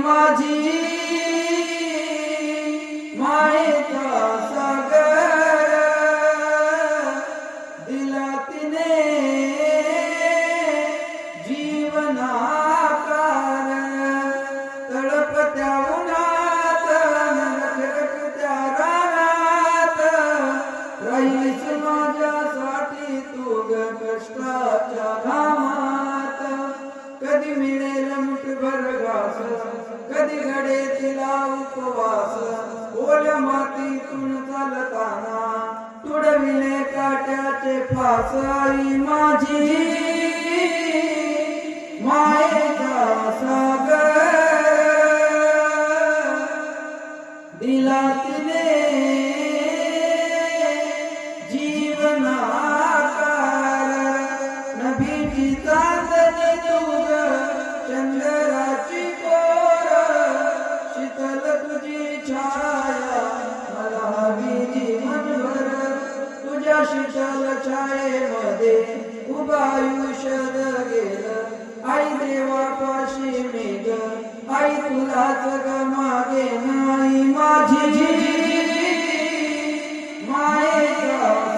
माझी मायेचा सागर दिला तिने जीवनाकार तळपत्या उन्हात नरकत्या रानात राहीस माझ्यासाठी तू ग कष्टाच्या घामात कधी मिळेल मुठभर घास कधी घडे तिला उपवास ओल्या मातीतून चालताना तुडविले काट्याचे फास आई माझी मायेचा सागर दिला तिने जीवनाकार नभीची चांदणी तुग चंद्राची कोर शीतल तुझी छाया मला हवी जीवनभर तुझ्या शीतल छायेमध्ये उभा आयुष्य गेलं आई देवापाशी मेघ आई तुलाच ग मागे नाही माझी मायेचा